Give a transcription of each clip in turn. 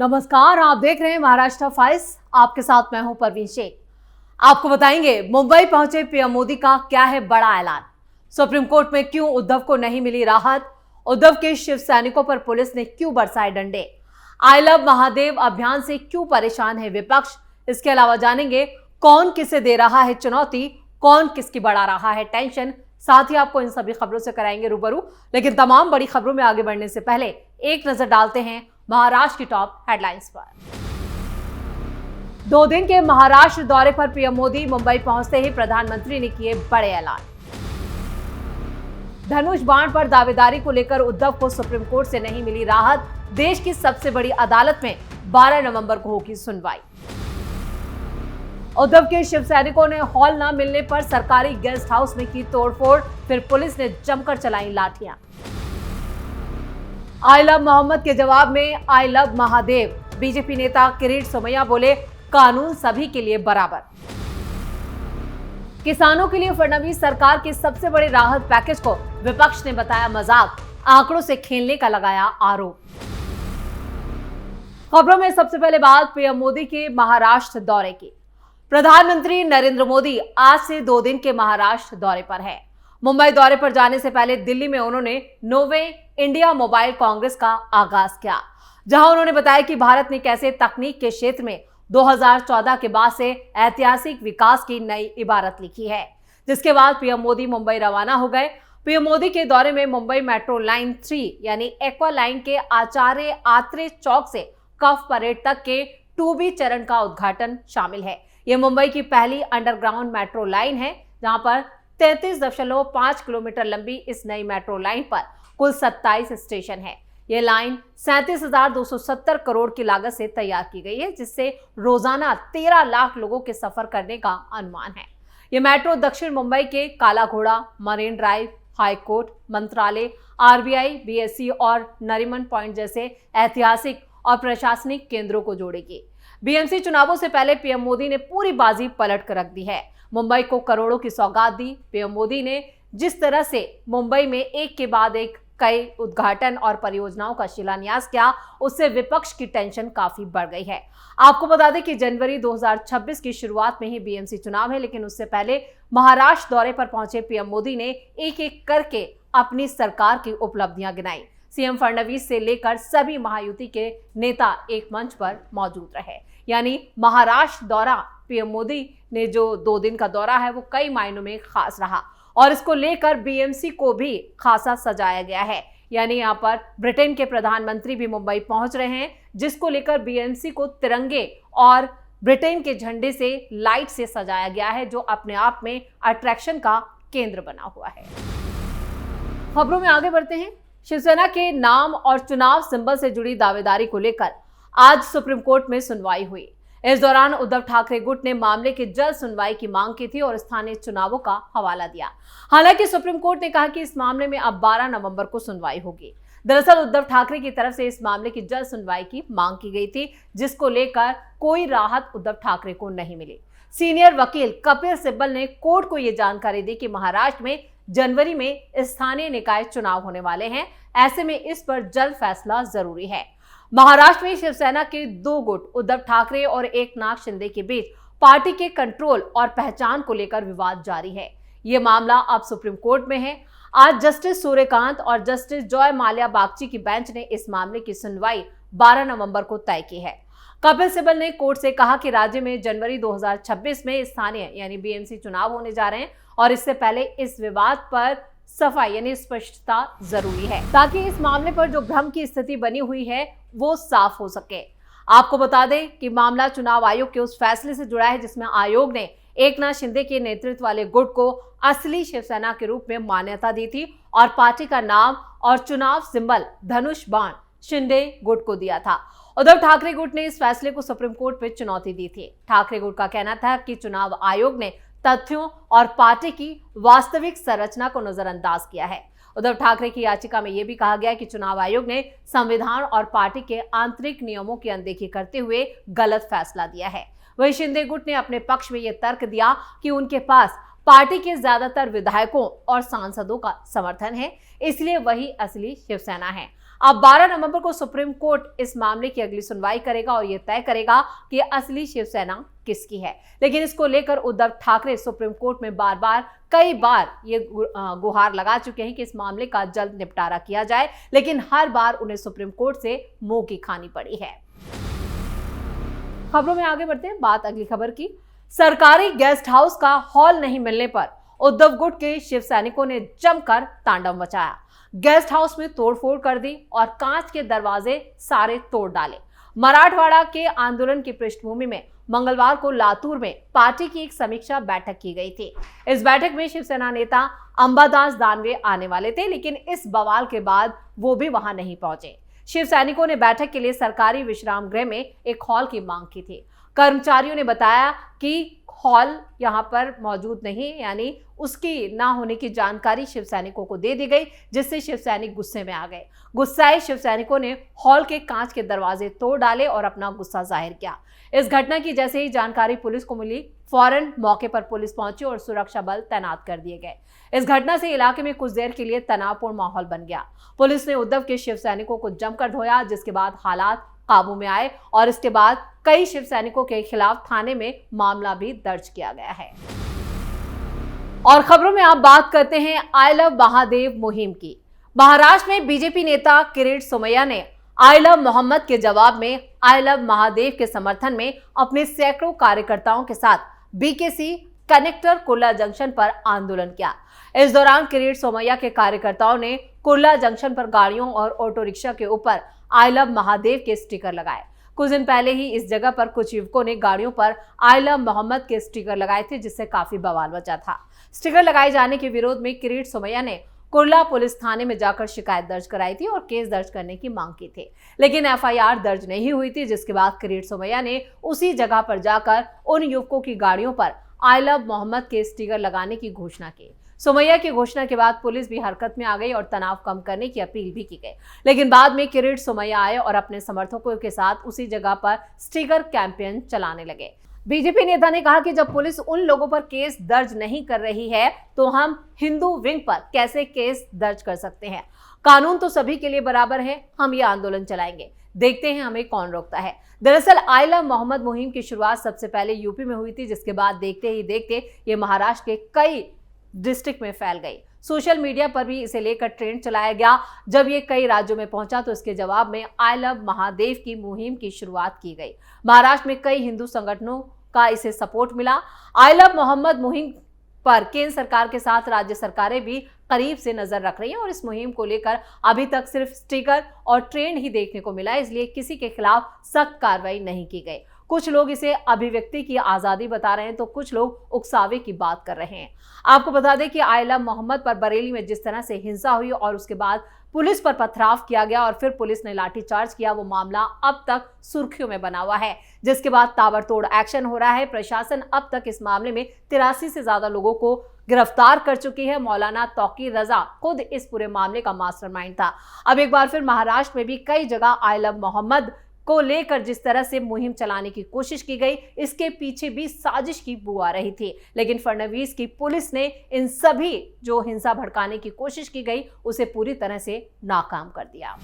नमस्कार, आप देख रहे हैं महाराष्ट्र फाइल्स। आपके साथ मैं हूं परवीन शेख। आपको बताएंगे मुंबई पहुंचे पीएम मोदी का क्या है बड़ा ऐलान। सुप्रीम कोर्ट में क्यों उद्धव को नहीं मिली राहत। उद्धव के शिव सैनिकों पर पुलिस ने क्यों बरसाए डंडे। आई लव महादेव अभियान से क्यों परेशान है विपक्ष। इसके अलावा जानेंगे कौन किसे दे रहा है चुनौती, कौन किसकी बढ़ा रहा है टेंशन। साथ ही आपको इन सभी खबरों से कराएंगे रूबरू। लेकिन तमाम बड़ी खबरों में आगे बढ़ने से पहले एक नजर डालते हैं महाराष्ट्र की टॉप हेडलाइंस पर। 2 दिन के महाराष्ट्र दौरे पर पीएम मोदी मुंबई पहुंचते ही प्रधानमंत्री ने किए बड़े ऐलान। धनुष बाण पर दावेदारी को लेकर उद्धव को सुप्रीम कोर्ट से नहीं मिली राहत। देश की सबसे बड़ी अदालत में 12 नवंबर को होगी सुनवाई। उद्धव के शिव सैनिकों ने हॉल न मिलने पर सरकारी गेस्ट हाउस में की तोड़फोड़, फिर पुलिस ने जमकर चलाई लाठियां। आई लव मोहम्मद के जवाब में आई लव महादेव। बीजेपी नेता किरीट सोमैया बोले कानून सभी के लिए बराबर। किसानों के लिए फडणवीस सरकार के सबसे बड़े राहत पैकेज को विपक्ष ने बताया मजाक, आंकड़ों से खेलने का लगाया आरोप। खबरों में सबसे पहले बात पीएम मोदी के महाराष्ट्र दौरे की। प्रधानमंत्री नरेंद्र मोदी आज से 2 दिन के महाराष्ट्र दौरे पर है। मुंबई दौरे पर जाने से पहले दिल्ली में उन्होंने नोवे इंडिया मोबाइल कांग्रेस का आगाज किया, जहां उन्होंने बताया कि भारत ने कैसे तकनीक के क्षेत्र में 2014 के बाद से ऐतिहासिक विकास की नई इबारत लिखी है। जिसके बाद पीएम मोदी मुंबई रवाना हो गए। पीएम मोदी के दौरे में मुंबई मेट्रो लाइन 3 यानी एक्वा लाइन के आचार्य आत्रे चौक से कफ परेड तक के 2B चरण का उद्घाटन शामिल है। यह मुंबई की पहली अंडरग्राउंड मेट्रो लाइन है, जहां पर 33.5 किलोमीटर लंबी इस नई मेट्रो लाइन पर कुल 27 स्टेशन है। यह लाइन 37,270 करोड़ की लागत से तैयार की गई है, जिससे रोजाना 13 लाख लोगों के सफर करने का अनुमान है। यह मेट्रो दक्षिण मुंबई के काला घोड़ा, मरीन ड्राइव, हाई कोर्ट, मंत्रालय, आरबीआई, बीएससी और नरीमन पॉइंट जैसे ऐतिहासिक और प्रशासनिक केंद्रों को जोड़ेगी। बीएमसी चुनावों से पहले पीएम मोदी ने पूरी बाजी पलट कर रख दी है। मुंबई को करोड़ों की सौगात दी। पीएम मोदी ने जिस तरह से मुंबई में एक के बाद एक कई उद्घाटन और परियोजनाओं का शिलान्यास किया, उससे विपक्ष की टेंशन काफी बढ़ गई है। आपको बता दें कि जनवरी 2026 की शुरुआत में ही बीएमसी चुनाव है, लेकिन उससे पहले महाराष्ट्र दौरे पर पहुंचे पीएम मोदी ने एक एक करके अपनी सरकार की उपलब्धियां गिनाई। सीएम फडणवीस से लेकर सभी महायुति के नेता एक मंच पर मौजूद रहे। यानी महाराष्ट्र दौरा पीएम मोदी ने जो 2 दिन का दौरा है वो कई मायनों में खास रहा, और इसको लेकर बीएमसी को भी खासा सजाया गया है। यानी यहाँ पर ब्रिटेन के प्रधानमंत्री भी मुंबई पहुंच रहे हैं, जिसको लेकर बीएमसी को तिरंगे और ब्रिटेन के झंडे से लाइट से सजाया गया है, जो अपने आप में अट्रैक्शन का केंद्र बना हुआ है। खबरों में आगे बढ़ते हैं। शिवसेना के नाम और चुनाव सिंबल से जुड़ी दावेदारी को लेकर आज सुप्रीम कोर्ट में सुनवाई हुई। इस दौरान उद्धव ठाकरे गुट ने मामले की जल्द सुनवाई की मांग की थी और स्थानीय चुनावों का हवाला दिया। हालांकि सुप्रीम कोर्ट ने कहा कि इस मामले में अब 12 नवंबर को सुनवाई होगी। दरअसल उद्धव ठाकरे की तरफ से इस मामले की जल्द सुनवाई की मांग की गई थी, जिसको लेकर कोई राहत उद्धव ठाकरे को नहीं मिली। सीनियर वकील कपिल सिब्बल ने कोर्ट को यह जानकारी दी कि महाराष्ट्र में जनवरी में स्थानीय निकाय चुनाव होने वाले हैं। ऐसे में इस पर जल्द फैसला जरूरी है। महाराष्ट्र में शिवसेना के 2 गुट उद्धव ठाकरे और एकनाथ शिंदे के बीच पार्टी के कंट्रोल और पहचान को लेकर विवाद जारी है। यह मामला अब सुप्रीम कोर्ट में है। आज जस्टिस सूर्यकांत और जस्टिस जॉय माल्या बागची की बेंच ने इस मामले की सुनवाई 12 नवंबर को तय की है। कपिल सिब्बल ने कोर्ट से कहा कि राज्य में जनवरी 2026 में स्थानीय यानी बीएमसी चुनाव होने जा रहे हैं, और इससे पहले इस विवाद पर सफाई यानी स्पष्टता जरूरी है, ताकि इस मामले पर जो भ्रम की स्थिति बनी हुई है वो साफ हो सके। आपको बता दें कि मामला चुनाव आयोग के उस फैसले से जुड़ा है जिसमें आयोग ने एकनाथ शिंदे के नेतृत्व वाले गुट को असली शिवसेना के रूप में मान्यता दी थी और पार्टी का नाम और चुनाव सिंबल धनुष बाण शिंदे गुट को दिया था। उद्धव ठाकरे गुट ने इस फैसले को सुप्रीम कोर्ट में चुनौती दी थी। ठाकरे गुट का कहना था कि चुनाव आयोग ने तथ्यों और पार्टी की वास्तविक संरचना को नजरअंदाज किया है। उद्धव ठाकरे की याचिका में यह भी कहा गया कि चुनाव आयोग ने संविधान और पार्टी के आंतरिक नियमों की अनदेखी करते हुए गलत फैसला दिया है। वहीं शिंदे गुट ने अपने पक्ष में यह तर्क दिया कि उनके पास पार्टी के ज्यादातर विधायकों और सांसदों का समर्थन है, इसलिए वही असली शिवसेना है। अब 12 नवंबर को सुप्रीम कोर्ट इस मामले की अगली सुनवाई करेगा और यह तय करेगा कि असली शिवसेना किसकी है। लेकिन इसको लेकर उद्धव ठाकरे सुप्रीम कोर्ट में कई बार ये गुहार लगा चुके हैं कि इस मामले का जल्द निपटारा किया जाए, लेकिन हर बार उन्हें सुप्रीम कोर्ट से मुंह की खानी पड़ी है। खबरों में आगे बढ़ते हैं, बात अगली खबर की। सरकारी गेस्ट हाउस का हॉल नहीं मिलने पर उद्धव गुट के शिव सैनिकों ने जमकर तांडव मचाया। गेस्ट हाउस में तोड़फोड़ कर दी और कांच के दरवाजे सारे तोड़ डाले। मराठवाड़ा के आंदोलन की पृष्ठभूमि में मंगलवार को लातूर में पार्टी की एक समीक्षा बैठक की गई थी। इस बैठक में शिवसेना नेता अंबादास दानवे आने वाले थे, लेकिन इस बवाल के बाद वो भी वहां नहीं पहुंचे। शिव सैनिकों ने बैठक के लिए सरकारी विश्राम गृह में एक हॉल की मांग की थी। कर्मचारियों ने बताया कि हॉल यहां पर मौजूद नहीं, यानी उसकी ना होने की जानकारी शिव सैनिकों को दे दी गई, जिससे शिव सैनिक गुस्से में आ गए। गुस्साए शिव सैनिकों ने हॉल के कांच के दरवाजे तोड़ डाले और अपना गुस्सा जाहिर किया। इस घटना की जैसे ही जानकारी पुलिस को मिली, फौरन मौके पर पुलिस पहुंची और सुरक्षा बल तैनात कर दिए गए। इस घटना से इलाके में कुछ देर के लिए तनावपूर्ण माहौल बन गया। पुलिस ने उद्धव के शिव सैनिकों को जमकर धोया, जिसके बाद हालात काबू में आए और इसके बाद कई शिव सैनिकों के खिलाफ थाने में मामला भी दर्ज किया गया है। और खबरों में आप बात करते हैं आई लव महादेव मुहिम की। महाराष्ट्र में बीजेपी नेता किरीट सोमैया ने आई लव मोहम्मद के जवाब में आई लव महादेव के समर्थन में अपने सैकड़ों कार्यकर्ताओं के साथ बीकेसी कनेक्टर कुर्ला जंक्शन पर आंदोलन किया। इस दौरान किरीट सोमैया के कार्यकर्ताओं ने कुर्ला जंक्शन पर गाड़ियों और ऑटो रिक्शा के ऊपर आई लव महादेव के स्टिकर लगाए। कुछ दिन पहले ही इस जगह पर कुछ युवकों ने गाड़ियों पर आई लव मोहम्मद के स्टिकर लगाए थे, जिससे काफी बवाल मचा था। स्टिकर लगाए जाने के विरोध में किरीट सोमैया ने कुर्ला पुलिस थाने में जाकर शिकायत दर्ज कराई थी और केस दर्ज करने की मांग की थी, लेकिन एफआईआर दर्ज नहीं हुई थी, जिसके बाद किरीट सोमैया ने उसी जगह पर जाकर उन युवकों की गाड़ियों पर आई लव मोहम्मद के स्टिकर लगाने की घोषणा की। सोमैया की घोषणा के बाद पुलिस भी हरकत में आ गई और तनाव कम करने की अपील भी की गई, लेकिन बाद में किरीट सोमैया आए और अपने समर्थकों के साथ उसी जगह पर स्टिकर कैंपेन चलाने लगे। बीजेपी नेता ने कहा कि जब पुलिस उन लोगों पर केस दर्ज नहीं कर रही है तो हम हिंदू विंग पर कैसे केस दर्ज कर सकते हैं। कानून तो सभी के लिए बराबर है, हम ये आंदोलन चलाएंगे, देखते हैं हमें कौन रोकता है। दरअसल आई लव मोहम्मद मुहिम की शुरुआत सबसे पहले यूपी में हुई थी, जिसके बाद देखते ही देखते ये महाराष्ट्र के कई डिस्ट्रिक्ट में फैल गई। सोशल मीडिया पर भी इसे लेकर ट्रेंड चलाया गया। जब ये कई राज्यों में पहुंचा तो इसके जवाब में आई लव महादेव की मुहिम की शुरुआत की गई। महाराष्ट्र में कई हिंदू संगठनों का इसे सपोर्ट मिला। आई लव मोहम्मद मुहिम पर केंद्र सरकार के साथ राज्य सरकारें भी करीब से नजर रख रही हैं और इस मुहिम को लेकर अभी तक सिर्फ स्टिकर और ट्रेंड ही देखने को मिला है, इसलिए किसी के खिलाफ सख्त कार्रवाई नहीं की गई। कुछ लोग इसे अभिव्यक्ति की आजादी बता रहे हैं तो कुछ लोग उकसावे की बात कर रहे हैं। आपको बता दें कि आई लव मोहम्मद पर बरेली में जिस तरह से हिंसा हुई और उसके बाद पुलिस पर पथराव किया गया और फिर पुलिस ने लाठीचार्ज किया, वो मामला अब तक सुर्खियों में बना हुआ है, जिसके बाद ताबड़तोड़ एक्शन हो रहा है। प्रशासन अब तक इस मामले में 83 से ज्यादा लोगों को गिरफ्तार कर चुकी है। मौलाना तौकीर रजा खुद इस पूरे मामले का मास्टरमाइंड था। अब एक बार फिर महाराष्ट्र में भी कई जगह आई लव मोहम्मद को लेकर जिस तरह से मुहिम चलाने की कोशिश की गई, इसके पीछे भी साजिश की बू आ रही थी, लेकिन फडणवीस की पुलिस ने इन सभी जो हिंसा भड़काने की कोशिश की गई उसे पूरी तरह से नाकाम कर दिया।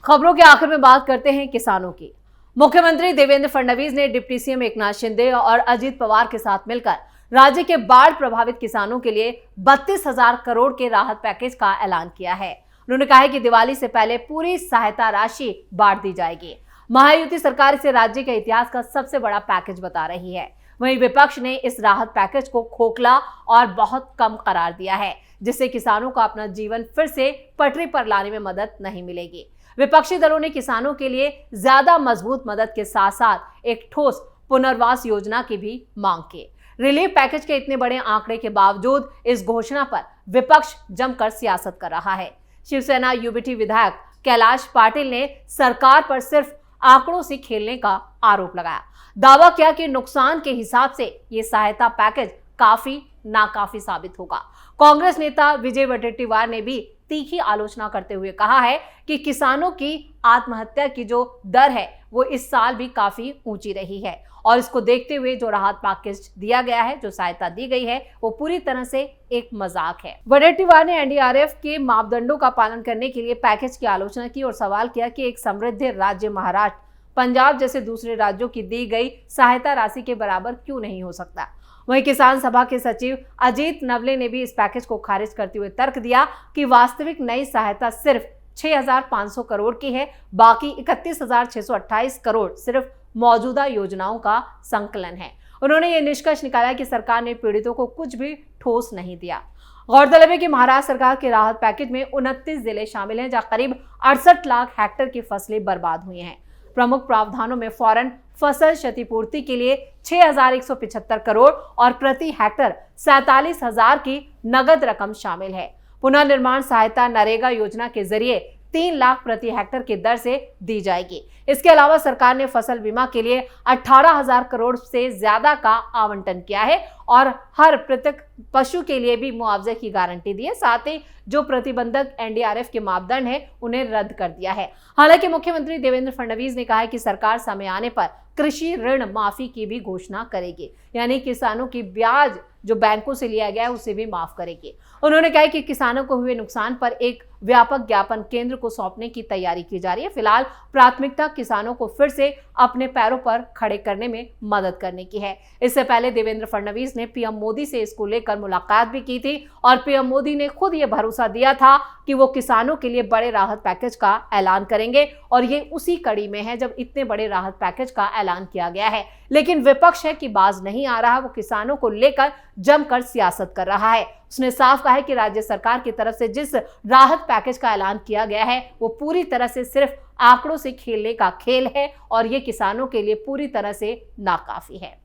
खबरों के आखिर में बात करते हैं किसानों की। मुख्यमंत्री देवेंद्र फडणवीस ने डिप्टी सीएम एकनाथ शिंदे और अजित पवार के साथ मिलकर राज्य के बाढ़ प्रभावित किसानों के लिए 32,000 करोड़ के राहत पैकेज का ऐलान किया है। उन्होंने कहा है कि दिवाली से पहले पूरी सहायता राशि बांट दी जाएगी। महायुति सरकार इसे राज्य के इतिहास का सबसे बड़ा पैकेज बता रही है। वहीं विपक्ष ने इस राहत पैकेज को खोखला और बहुत कम करार दिया है, जिससे किसानों को अपना जीवन फिर से पटरी पर लाने में मदद नहीं मिलेगी। विपक्षी दलों ने किसानों के लिए ज्यादा मजबूत मदद के साथ साथ एक ठोस पुनर्वास योजना की भी मांग की। रिलीफ पैकेज के इतने बड़े आंकड़े के बावजूद इस घोषणा पर विपक्ष जमकर सियासत कर रहा है। शिवसेना यूबीटी विधायक कैलाश पाटिल ने सरकार पर सिर्फ आंकड़ों से खेलने का आरोप लगाया। दावा किया कि नुकसान के हिसाब से ये सहायता पैकेज काफी नाकाफी साबित होगा। कांग्रेस नेता विजय वडेट्टीवार ने भी तीखी आलोचना करते हुए कहा है कि किसानों की आत्महत्या की जो दर है वो इस साल भी काफी ऊंची रही है और इसको देखते हुए जो राहत पैकेज दिया गया है, जो सहायता दी गई है, वो पूरी तरह से एक मजाक है। वडेट्टीवार ने एनडीआरएफ के मापदंडों का पालन करने के लिए पैकेज की आलोचना की और सवाल किया कि एक समृद्ध राज्य महाराष्ट्र पंजाब जैसे दूसरे राज्यों की दी गई सहायता राशि के बराबर क्यों नहीं हो सकता। वहीं किसान सभा के सचिव अजीत नवले ने भी इस पैकेज को खारिज करते हुए तर्क दिया कि वास्तविक नई सहायता सिर्फ 6,500 करोड़ की है, बाकी 31,628 करोड़ सिर्फ मौजूदा योजनाओं का संकलन है। उन्होंने ये निष्कर्ष निकाला कि सरकार ने पीड़ितों को कुछ भी ठोस नहीं दिया। गौरतलब है कि महाराष्ट्र सरकार के राहत पैकेज में 29 जिले शामिल हैं, जहां करीब 68 लाख हेक्टेयर की फसलें बर्बाद हुई हैं। प्रमुख प्रावधानों में फौरन फसल क्षतिपूर्ति के लिए 6,175 करोड़ और प्रति हेक्टेयर 47,000 की नगद रकम शामिल है। पुनर्निर्माण सहायता नरेगा योजना के जरिए 3 लाख प्रति हेक्टेयर की दर से दी जाएगी। इसके अलावा सरकार ने फसल बीमा के लिए 18,000 करोड़ से ज्यादा का आवंटन किया है और हर पृथक पशु के लिए भी मुआवजे की गारंटी दी है। साथ ही जो प्रतिबंधक एनडीआरएफ के मापदंड है उन्हें रद्द कर दिया है। हालांकि मुख्यमंत्री देवेंद्र फडणवीस ने कहा है कि सरकार समय आने पर कृषि ऋण माफी की भी घोषणा करेगी, यानी किसानों की ब्याज जो बैंकों से लिया गया है उसे भी माफ करेगी। उन्होंने कहा कि किसानों को हुए नुकसान पर एक व्यापक ज्ञापन केंद्र को सौंपने की तैयारी की जा रही है। फिलहाल प्राथमिकता किसानों को फिर से अपने पैरों पर खड़े करने में मदद करने की है। इससे पहले देवेंद्र फडणवीस ने पीएम मोदी से इसको लेकर मुलाकात भी की थी और पीएम मोदी ने खुद ये भरोसा दिया था कि वो किसानों के लिए बड़े राहत पैकेज का ऐलान करेंगे और ये उसी कड़ी में है जब इतने बड़े राहत पैकेज का ऐलान किया गया है। लेकिन विपक्ष है कि बाज नहीं आ रहा, वो किसानों को लेकर जमकर सियासत कर रहा है। उसने साफ कहा है कि राज्य सरकार की तरफ से जिस राहत पैकेज का ऐलान किया गया है वो पूरी तरह से सिर्फ आंकड़ों से खेलने का खेल है और ये किसानों के लिए पूरी तरह से नाकाफी है।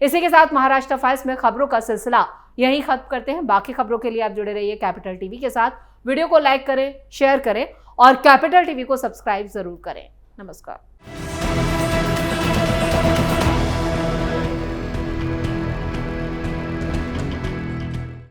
इसी के साथ महाराष्ट्र फाइल्स में खबरों का सिलसिला यहीं खत्म करते हैं। बाकी खबरों के लिए आप जुड़े रहिए कैपिटल टीवी के साथ। वीडियो को लाइक करें, शेयर करें और कैपिटल टीवी को सब्सक्राइब जरूर करें। नमस्कार।